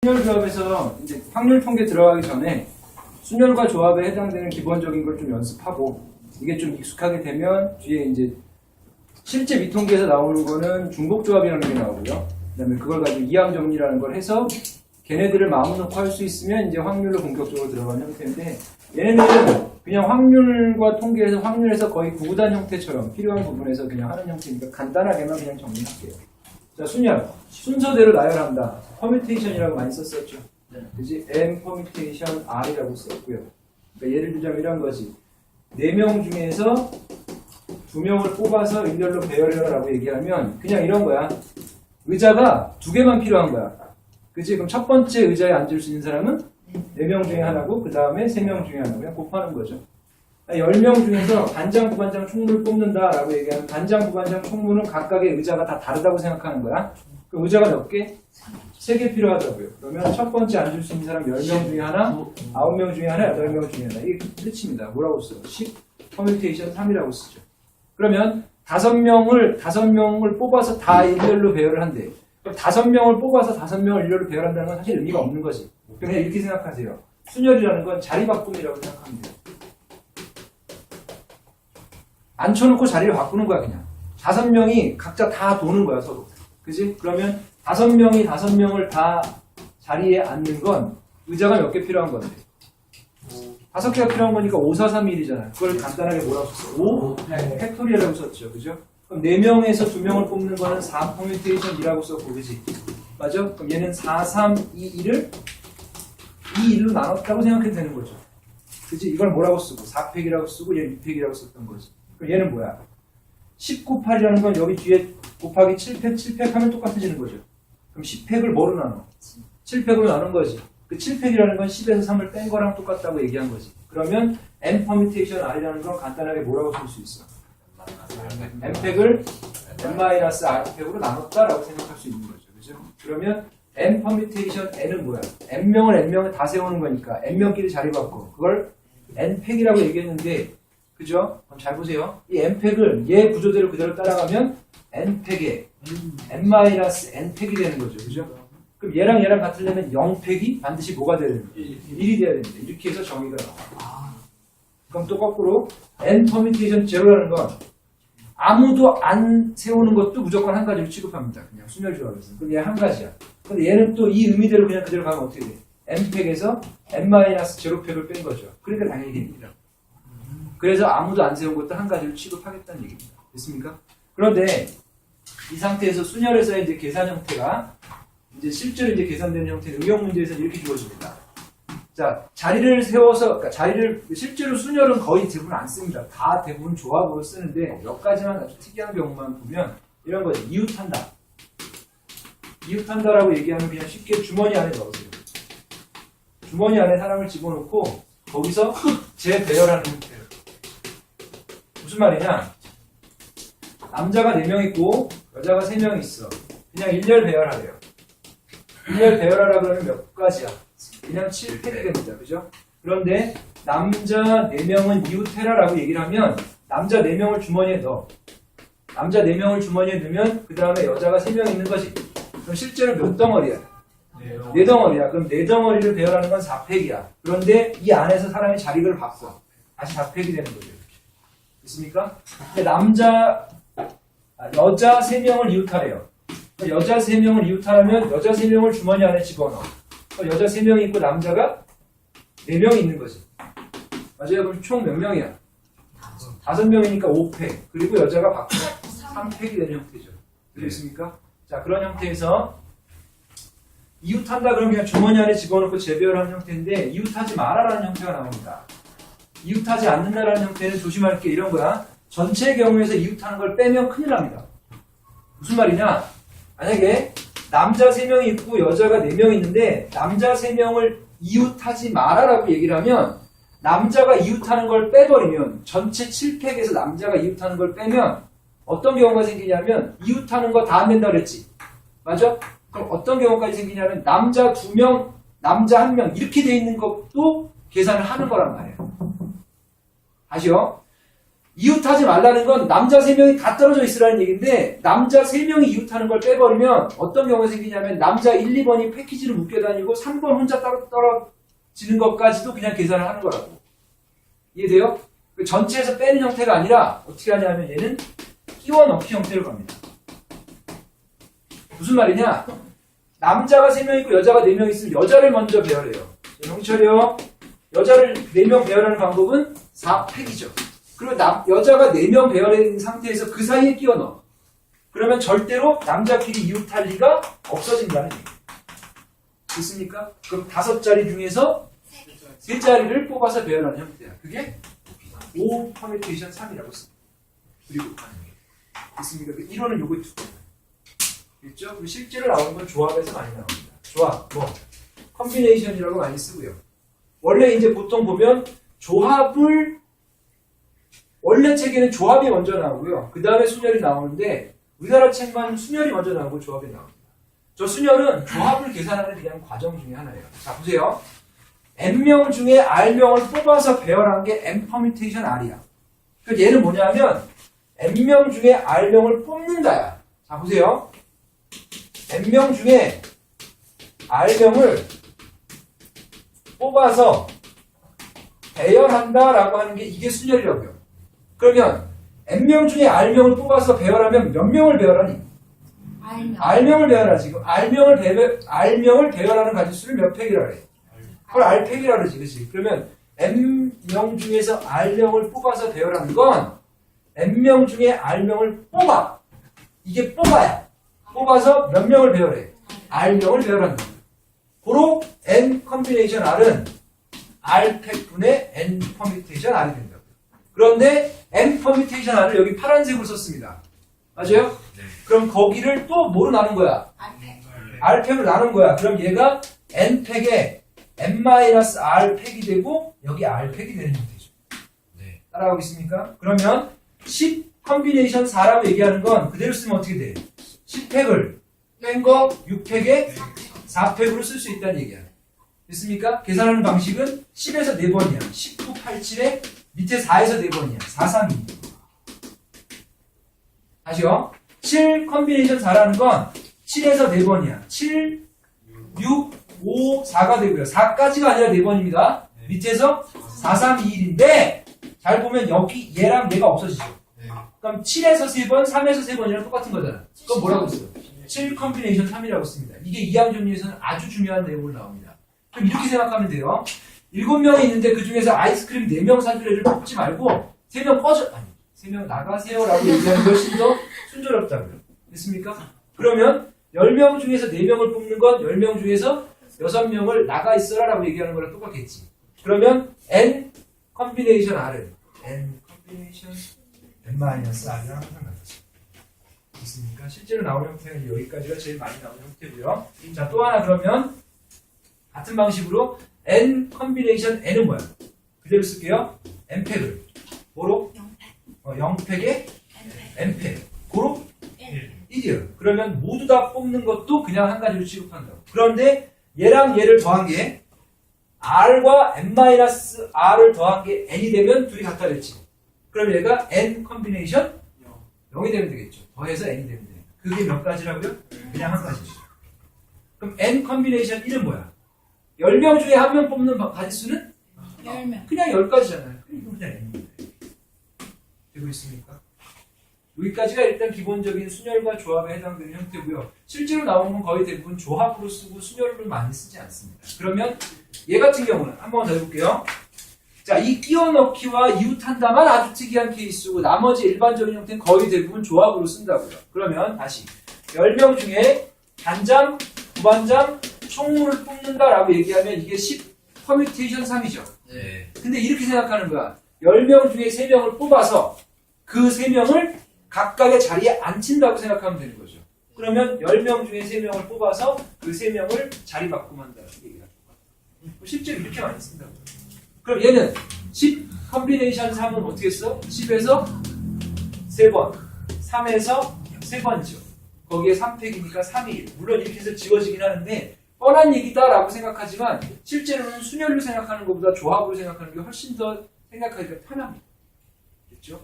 순열 조합에서 이제 확률 통계 들어가기 전에 순열과 조합에 해당되는 기본적인 걸 좀 연습하고 이게 좀 익숙하게 되면 뒤에 이제 실제 미통계에서 나오는 거는 중복 조합이라는 게 나오고요. 그다음에 그걸 가지고 이항 정리라는 걸 해서 걔네들을 마음 놓고 할 수 있으면 이제 확률로 본격적으로 들어가는 형태인데 얘네들은 그냥 확률과 통계에서 확률에서 거의 구구단 형태처럼 필요한 부분에서 그냥 하는 형태니까 간단하게만 그냥 정리할게요. 자, 순열. 순서대로 나열한다. 퍼뮤테이션이라고 많이 썼었죠. 그지? M 퍼뮤테이션 R이라고 썼고요. 그러니까 예를 들자면 이런 거지. 4명 중에서 2명을 뽑아서 일렬로 배열해라라고 얘기하면 그냥 이런 거야. 의자가 2개만 필요한 거야. 그치? 그럼 첫 번째 의자에 앉을 수 있는 사람은 4명 중에 하나고 그 다음에 3명 중에 하나. 그냥 곱하는 거죠. 10명 중에서 반장, 부반장, 총무를 뽑는다라고 얘기하면 반장, 부반장, 총무는 각각의 의자가 다 다르다고 생각하는 거야. 그 의자가 몇 개? 3개 필요하다고요. 그러면 첫 번째 앉을 수 있는 사람 10명 중에 하나, 9명 중에 하나, 8명 중에 하나. 이게 끝입니다. 뭐라고 써? 10 퍼뮤테이션 3이라고 쓰죠. 그러면 5명을 뽑아서 다 일렬로 배열을 한대. 그럼 5명을 뽑아서 5명을 일렬로 배열한다는 건 사실 의미가 없는 거지. 그냥 이렇게 생각하세요. 순열이라는 건 자리 바꿈이라고 생각하면 돼요. 앉혀놓고 자리를 바꾸는 거야, 그냥. 5명이 각자 다 도는 거야, 서로. 그지? 그러면 5명을 다 자리에 앉는 건 의자가 몇 개 필요한 건데. 5개가 필요한 거니까 5, 4, 3, 1이잖아. 그걸 간단하게 뭐라고 썼어? 5? 팩토리얼이라고 썼죠. 그죠? 그럼 4명에서 2명을 뽑는 거는 4 퍼뮤테이션이라고 썼고, 그지? 맞아? 그럼 얘는 4, 3, 2, 1을 2, 1로 나눴다고 생각해도 되는 거죠. 그지? 이걸 뭐라고 쓰고, 4팩이라고 쓰고, 얘는 2팩이라고 썼던 거지. 그럼 얘는 뭐야? 10 곱하기라는 건 여기 뒤에 곱하기 7팩, 7팩 하면 똑같아지는 거죠. 그럼 10팩을 뭐로 나눠? 7팩으로 나눈 거지. 그 7팩이라는 건 10에서 3을 뺀 거랑 똑같다고 얘기한 거지. 그러면 M 퍼뮤테이션 R이라는 건 간단하게 뭐라고 쓸 수 있어? M팩을 M-R팩으로 나눴다라고 생각할 수 있는 거죠. 그죠? 그러면 M 퍼뮤테이션 N은 뭐야? N명을 다 세우는 거니까 N명끼리 자리 바꿔. 그걸 N팩이라고 얘기했는데 그죠? 그럼 잘 보세요. 이 N팩을 얘 구조대로 그대로 따라가면 N팩에 N-N팩이 되는 거죠. 그죠? 그럼 얘랑 같으려면 0팩이 반드시 뭐가 돼야 됩니까? 1이 돼야 됩니다. 이렇게 해서 정의가 나와요. 그럼 또 거꾸로 N 퍼뮤테이션 제로라는 건 아무도 안 세우는 것도 무조건 한 가지로 취급합니다. 그냥 순열 조합에서. 그럼 얘 한 가지야. 근데 얘는 또 이 의미대로 그냥 그대로 가면 어떻게 돼? N팩에서 N-제로팩을 뺀 거죠. 그러니까 당연히 됩니다. 그래서 아무도 안 세운 것도 한 가지로 취급하겠다는 얘기입니다. 됐습니까? 그런데 이 상태에서 순열에서의 이제 계산 형태가 이제 실제로 이제 계산되는 형태는 응용 문제에서는 이렇게 주어집니다. 자, 자리를 세워서, 그러니까 실제로 순열은 거의 대부분 안 씁니다. 다 대부분 조합으로 쓰는데 몇 가지만 아주 특이한 경우만 보면 이런 거죠. 이웃한다. 이웃한다라고 얘기하면 그냥 쉽게 주머니 안에 넣으세요. 주머니 안에 사람을 집어넣고 거기서 재배열하는 형태예요. 무슨 말이냐? 남자가 4명 있고 여자가 3명 있어. 그냥 일렬 배열하래요. 일렬 배열하라 그러면 몇 가지야? 그냥 7팩이 됩니다. 그죠? 그런데 남자 4명은 이웃해라라고 얘기를 하면 남자 4명을 주머니에 넣어. 남자 4명을 주머니에 넣으면 그 다음에 여자가 3명 있는 거지. 그럼 실제로 몇 덩어리야? 4덩어리야. 그럼 4덩어리를 배열하는 건 4팩이야. 그런데 이 안에서 사람이 자리를 바꿔. 다시 4팩이 되는 거죠. 됐습니까? 근데 여자 3명을 이웃하래요. 여자 3명을 이웃하려면 여자 3명을 주머니 안에 집어넣어. 여자 3명이 있고 남자가 4명이 있는 거지. 맞아요? 그럼 총 몇 명이야? 5명이니까 5팩. 그리고 여자가 바꿔 3팩이 되는 형태죠. 되겠습니까? 자, 그런 형태에서 이웃한다 그러면 그냥 주머니 안에 집어넣고 재배열하는 형태인데 이웃하지 말아라는 형태가 나옵니다. 이웃하지 않는다라는 형태는 조심할 게 이런 거야. 전체의 경우에서 이웃하는 걸 빼면 큰일 납니다. 무슨 말이냐? 만약에 남자 3명이 있고 여자가 4명이 있는데 남자 3명을 이웃하지 마라라고 얘기를 하면 남자가 이웃하는 걸 빼버리면 전체 7팩에서 남자가 이웃하는 걸 빼면 어떤 경우가 생기냐면 이웃하는 거 다 안 된다 그랬지. 맞아? 그럼 어떤 경우까지 생기냐면 남자 2명, 남자 1명 이렇게 돼 있는 것도 계산을 하는 거란 말이에요. 다시요. 이웃하지 말라는 건 남자 3명이 다 떨어져 있으라는 얘기인데 남자 3명이 이웃하는 걸 빼버리면 어떤 경우가 생기냐면 남자 1, 2번이 패키지를 묶여 다니고 3번 혼자 따로 떨어지는 것까지도 그냥 계산을 하는 거라고. 이해돼요? 그 전체에서 빼는 형태가 아니라 어떻게 하냐면 얘는 끼워 넣기 형태로 갑니다. 무슨 말이냐? 남자가 3명 있고 여자가 4명 있으면 여자를 먼저 배열해요. 형철이요. 여자를 4명 배열하는 방법은 4팩이죠. 그리고 여자가 4명 배열된 상태에서 그 사이에 끼워 넣어. 그러면 절대로 남자끼리 이웃할 리가 없어진다는 얘기예요. 됐습니까? 그럼 5자리 중에서 3자리를 뽑아서 배열하는 형태야. 그게 5 퍼뮤테이션 3이라고 씁니다. 그리고 하는 게. 됐습니까? 그 이론은 요거 두 개. 됐죠? 그리고 실제로 나오는 건 조합에서 많이 나옵니다. 조합, 컨비네이션이라고 많이 쓰고요. 원래 이제 보통 보면 조합을 원래 책에는 조합이 먼저 나오고요. 그 다음에 순열이 나오는데 우리나라 책만 순열이 먼저 나오고 조합이 나옵니다. 저 순열은 조합을 계산하는 그냥 과정 중에 하나예요. 자, 보세요. n명 중에 r명을 뽑아서 배열한 게 n 퍼뮤테이션 r이야. 그러니까 얘는 뭐냐면 n명 중에 r명을 뽑는다야. 자, 보세요. n명 중에 r명을 뽑아서 배열한다라고 하는 게 이게 순열이라고요. 그러면 n명 중에 r명을 뽑아서 배열하면 몇 명을 배열하니? r명을 배열하지. 그럼 r명을 배열하는 가지수를 몇 팩이라 그래? 그걸 r팩이라 그러지, 그치? 그러면 n명 중에서 r명을 뽑아서 배열하는 건 n명 중에 r명을 뽑아. 이게 뽑아야. 뽑아서 몇 명을 배열해? r명을 배열한다. 고로 n 컨비네이션 r은 r팩분의 n 퍼뮤테이션 r이 된다. 그런데 n 퍼뮤테이션 r을 여기 파란색으로 썼습니다. 맞아요? 네. 그럼 거기를 또 뭐로 나눈 거야? r팩으로 나눈 거야. 그럼 얘가 n팩에 n-r 팩이 되고 여기 r팩이 되는 형태죠. 네. 따라가고 있습니까? 그러면 10 컨비네이션 4라고 얘기하는 건 그대로 쓰면 어떻게 돼? 10팩을 뺀 거 6팩에 4팩으로 쓸 수 있다는 얘기야. 됐습니까? 계산하는 방식은 10에서 4번이야. 19, 87에 밑에 4에서 4번이야. 4, 3, 2. 다시요. 7 컨비네이션 4라는 건 7에서 4번이야. 7, 6, 5, 4가 되고요. 4까지가 아니라 4번입니다. 밑에서 4, 3, 2, 1인데 잘 보면 여기 얘랑 얘가 없어지죠. 그럼 7에서 3번, 3에서 3번이랑 똑같은 거잖아. 그건 뭐라고 써요? 7 컨비네이션 3이라고 씁니다. 이게 2항 정리에서는 아주 중요한 내용으로 나옵니다. 그럼 이렇게 생각하면 돼요. 7명이 있는데 그 중에서 아이스크림 4명 사줄 애를 뽑지 말고 3명 꺼져, 아니 3명 나가세요 라고 얘기하는 게 훨씬 더 순조롭다고요. 됐습니까? 그러면 10명 중에서 4명을 뽑는 건 10명 중에서 6명을 나가 있어라 라고 얘기하는 거랑 똑같겠지. 그러면 n 컨비네이션 r은 n 컨비네이션 n-r이랑 항상 같죠. 있습니까? 실제로 나오는 형태는 여기까지가 제일 많이 나오는 형태고요. 자, 또 하나 그러면 같은 방식으로 n 컨비네이션 n은 뭐야? 그대로 쓸게요. n팩을 고로 0팩에 n팩 고로 1이에요. 그러면 모두 다 뽑는 것도 그냥 한 가지로 취급한다고. 그런데 얘랑 얘를 더한 게 r과 n-r을 더한 게 n이 되면 둘이 같다 그랬지. 그럼 얘가 n 컨비네이션 0이 되면 되겠죠. 더해서 n이 되면 돼. 그게 몇 가지라고요? 그냥 한 가지죠. 그럼 n 컨비네이션 1은 뭐야? 10명 중에 한 명 뽑는 가지수는? 10명. 그냥 10가지잖아요. 그럼 그냥 n입니다. 되고 있습니까? 여기까지가 일단 기본적인 순열과 조합에 해당되는 형태고요. 실제로 나오는 건 거의 대부분 조합으로 쓰고 순열을 많이 쓰지 않습니다. 그러면 얘 같은 경우는 한번 더 해볼게요. 자, 이 끼워 넣기와 이웃한다만 아주 특이한 케이스고 나머지 일반적인 형태는 거의 대부분 조합으로 쓴다고요. 그러면 다시 10명 중에 단장, 부반장, 총무를 뽑는다라고 얘기하면 이게 10 퍼뮤테이션 3이죠. 네. 근데 이렇게 생각하는 거야. 10명 중에 3명을 뽑아서 그 3명을 각각의 자리에 앉힌다고 생각하면 되는 거죠. 그러면 10명 중에 3명을 뽑아서 그 3명을 자리 바꿈한다는 얘기가. 실제로 이렇게 많이 쓴다고요. 그럼 얘는 10 컨비네이션 3은 어떻게 써? 10에서 3번, 3에서 3번이죠. 거기에 3팩이니까 3이 물론 이렇게 해서 지워지긴 하는데 뻔한 얘기다라고 생각하지만 실제로는 순열로 생각하는 것보다 조합으로 생각하는 게 훨씬 더 생각하기가 편합니다. 됐죠?